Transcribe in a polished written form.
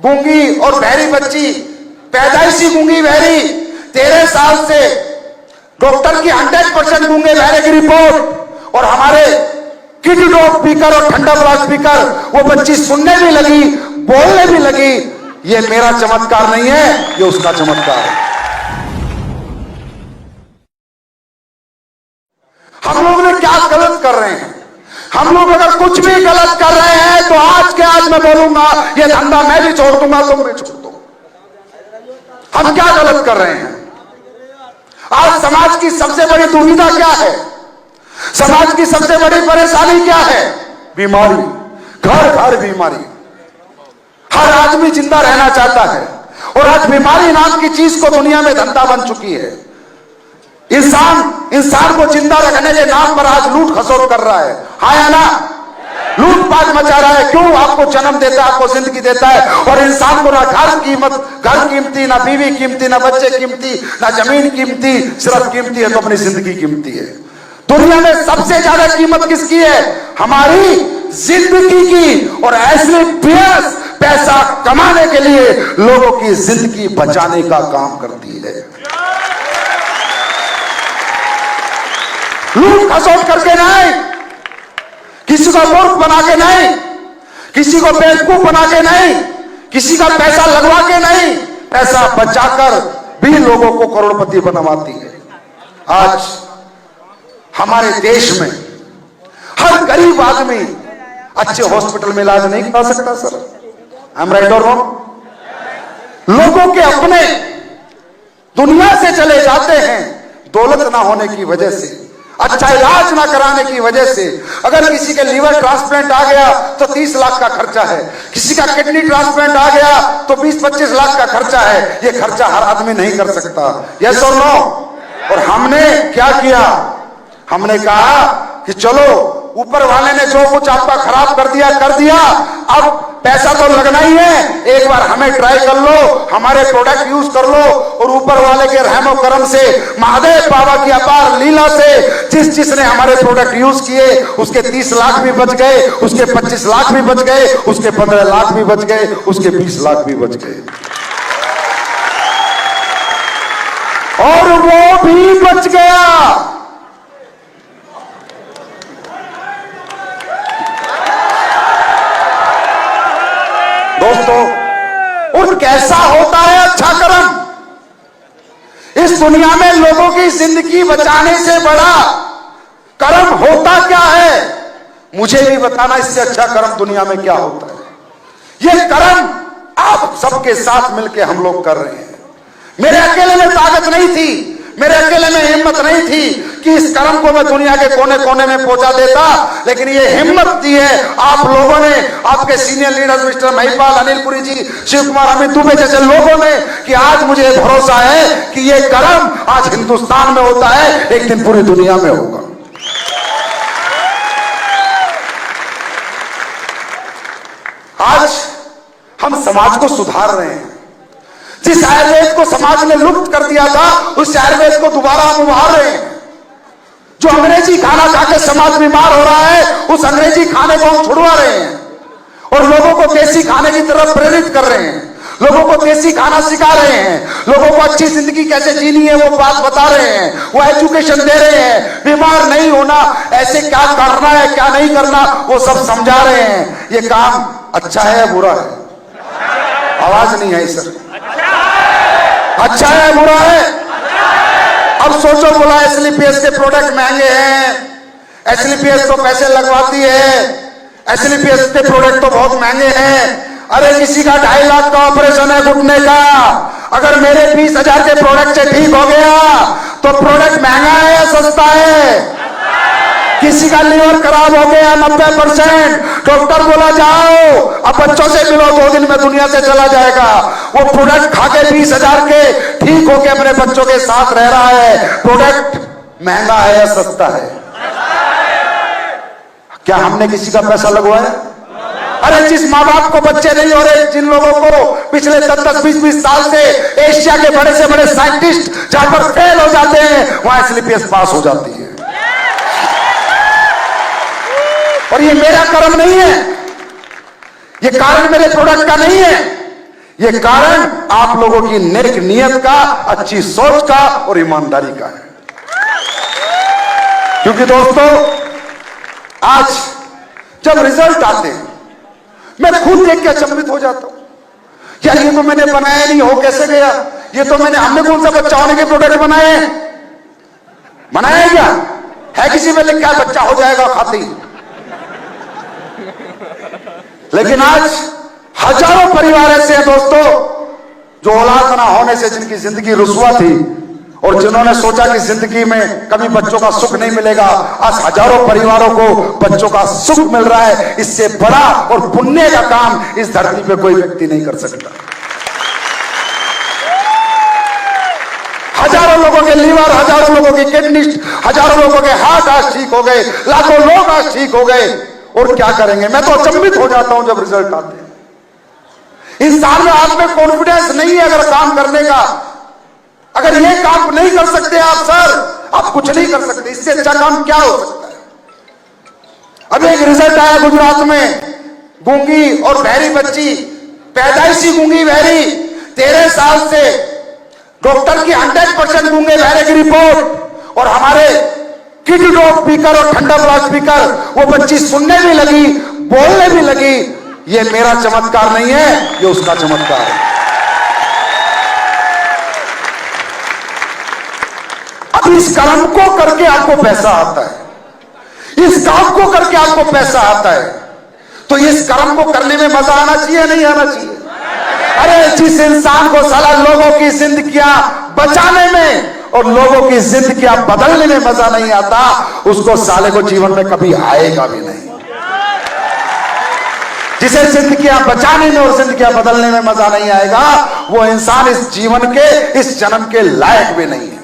गूंगी और बहरी बच्ची, पैदाइशी गूंगी बहरी, 13 साल से डॉक्टर की 100% गूंगे बहरे की रिपोर्ट, और हमारे किड डॉग स्पीकर और ठंडा ब्लास्ट स्पीकर, वो बच्ची सुनने भी लगी, बोलने भी लगी। ये मेरा चमत्कार नहीं है, ये उसका चमत्कार है। हम लोग ने क्या गलत कर रहे हैं? हम लोग अगर कुछ भी गलत कर रहे हैं तो आज के आज मैं बोलूंगा ये धंधा मैं भी छोड़ दूंगा, तुम भी छोड़ दो। हम क्या गलत कर रहे हैं? आज समाज की सबसे बड़ी दुविधा क्या है? समाज की सबसे बड़ी परेशानी क्या है? बीमारी, घर घर बीमारी। हर आदमी जिंदा रहना चाहता है और आज बीमारी नाम की चीज को दुनिया में धंधा बन चुकी है। इंसान को जिंदा रखने के नाम पर आज लूट खसोट कर रहा है, हाँ या ना? लूटपाट मचा रहा है। क्यों? आपको जन्म देता है, आपको जिंदगी देता है, और इंसान को ना घर कीमती, ना बीवी कीमती, ना बच्चे कीमती, ना जमीन कीमती, सिर्फ कीमती है तो अपनी जिंदगी कीमती है। दुनिया में सबसे ज्यादा कीमत किसकी है? हमारी जिंदगी की। और ऐसे पैसा कमाने के लिए लोगों की जिंदगी बचाने का काम करती है। लूट खसोट करके नहीं, किसी को मूर्ख बना के नहीं, किसी को बेवकूफ बना के नहीं, किसी का पैसा लगवा के नहीं, पैसा बचाकर भी लोगों को करोड़पति बनवाती है। आज हमारे देश में हर गरीब आदमी अच्छे हॉस्पिटल में इलाज नहीं करा सकता। सर, आई एम राइट और रॉन्ग? लोगों के अपने दुनिया से चले जाते हैं दौलत ना होने की वजह से, अच्छा इलाज ना कराने की वजह से। अगर किसी के लीवर ट्रांसप्लांट आ गया तो 30 लाख का खर्चा है, किसी का किडनी ट्रांसप्लांट आ गया तो 20-25 लाख का खर्चा है। ये खर्चा हर आदमी नहीं कर सकता, यस और नो? और हमने क्या किया? हमने कहा कि चलो ऊपर वाले ने जो कुछ आपका खराब कर दिया, अब पैसा तो लगना ही है, एक बार हमें ट्राई कर लो, हमारे प्रोडक्ट यूज कर लो, और ऊपर वाले के रहमो करम से, महादेव बाबा की अपार लीला से जिसने हमारे प्रोडक्ट यूज किए उसके 30 लाख भी बच गए, उसके 25 लाख भी बच गए, उसके 15 लाख भी बच गए, उसके 20 लाख भी बच गए, और वो भी बच गया। दोस्तों, और कैसा होता है अच्छा कर्म? इस दुनिया में लोगों की जिंदगी बचाने से बड़ा कर्म होता क्या है? मुझे भी बताना, इससे अच्छा कर्म दुनिया में क्या होता है? ये कर्म आप सबके साथ मिलकर हम लोग कर रहे हैं। मेरे अकेले में ताकत नहीं थी, मेरे अकेले में हिम्मत नहीं थी कि इस कर्म को मैं दुनिया के कोने कोने में पहुंचा देता, लेकिन ये हिम्मत दी है आप लोगों ने, आपके senior leaders mister Mahipal, Anil Puri ji, Shiv Kumar, Amit Dubey जैसे लोगों ने, कि आज मुझे भरोसा है कि ये कर्म आज हिंदुस्तान में होता है, एक दिन पूरी दुनिया में होगा। आज हम समाज को सुधार रहे हैं। जिस आयुर्वेद को समाज ने लुप्त कर दिया था, उस आयुर्वेद को दोबारा हम उभार रहे हैं। जो अंग्रेजी खाना खा के समाज बीमार हो रहा है, उस अंग्रेजी खाने को हम छुड़वा रहे हैं और लोगों को देसी खाने की तरफ प्रेरित कर रहे हैं। लोगों को देसी खाना सिखा रहे हैं, लोगों को अच्छी जिंदगी कैसे जीनी है वो बात बता रहे हैं, वो एजुकेशन दे रहे हैं। बीमार नहीं होना, ऐसे क्या करना है क्या नहीं करना, वो सब समझा रहे हैं। ये काम अच्छा है या बुरा है? आवाज नहीं है सर। अच्छा है बुरा है? अब सोचो, बोला एसलीपीएस के प्रोडक्ट महंगे हैं, एसलीपीएस तो पैसे लगवाती है, एसलीपीएस के प्रोडक्ट तो बहुत महंगे हैं। अरे किसी का 2.5 लाख का ऑपरेशन है घुटने का, अगर मेरे 20,000 के प्रोडक्ट से ठीक हो गया तो प्रोडक्ट महंगा है या सस्ता है? किसी का लीवर खराब हो गया 90%, डॉक्टर बोला जाओ अब बच्चों से मिलो, 2 दिन में दुनिया से चला जाएगा। वो प्रोडक्ट खा के 20,000 के ठीक होके अपने बच्चों के साथ रह रहा है। प्रोडक्ट महंगा है या सस्ता है? क्या हमने किसी का पैसा लगवाया? अरे जिस माँ बाप को बच्चे नहीं हो रहे, जिन लोगों को पिछले 10-10, 20-20 साल से एशिया के बड़े से बड़े साइंटिस्ट जहां पर फेल हो जाते हैं, वहां एसलीपीएस पास हो जाती है। और ये मेरा कर्म नहीं है, ये कारण मेरे प्रोडक्ट का नहीं है, ये कारण आप लोगों की नेक नियत का, अच्छी सोच का और ईमानदारी का है। क्योंकि दोस्तों आज जब रिजल्ट आते हैं मैं खुद देख के अचंभित हो जाता हूं, यार ये तो मैंने बनाया नहीं, हो कैसे गया? ये तो हमने कौन सा बच्चा होने के प्रोडक्ट बनाए? बनाया क्या है? किसी में लिखा है बच्चा हो जाएगा खाते ही। लेकिन आज हजारों परिवार ऐसे हैं दोस्तों जो औलाद ना होने से जिनकी जिंदगी रुस्वा थी और जिन्होंने सोचा कि जिंदगी में कभी बच्चों का सुख नहीं मिलेगा, आज हजारों परिवारों को बच्चों का सुख मिल रहा है। इससे बड़ा और पुण्य का काम इस धरती पे कोई व्यक्ति नहीं कर सकता। हजारों लोगों के लीवर, हजारों लोगों की किडनी, हजारों लोगों के हार्ट आज ठीक हो गए, लाखों लोग आज ठीक हो गए। और क्या करेंगे? मैं तो अचंभित हो जाता हूं जब रिजल्ट आते हैं। इंसान में आप में कॉन्फिडेंस नहीं है अगर काम करने का। अगर ये काम नहीं कर सकते आप सर, आप कुछ नहीं कर सकते। इससे अच्छा काम क्या हो सकता है? अभी एक रिजल्ट आया गुजरात में, गूंगी और बहरी बच्ची, पैदाइशी गूंगी बहरी, 13 साल से डॉक्टर की 100% गूंगे बहरे की रिपोर्ट, और हमारे किड डॉग स्पीकर और ठंडा ब्लास्ट स्पीकर, वो बच्ची सुनने भी लगी, बोलने भी लगी। ये मेरा चमत्कार नहीं है, ये उसका चमत्कार है। अब इस कर्म को करके आपको पैसा आता है, इस काम को करके आपको पैसा आता है, तो इस कर्म को करने में मजा आना चाहिए नहीं आना चाहिए? अरे जिस इंसान को साला लोगों की जिंदगियां बचाने में और लोगों की जिंदगियां बदलने में मजा नहीं आता, उसको साले को जीवन में कभी आएगा भी नहीं। जिसे जिंदगियां बचाने में और जिंदगियां बदलने में मजा नहीं आएगा, वो इंसान इस जीवन के, इस जन्म के लायक भी नहीं है।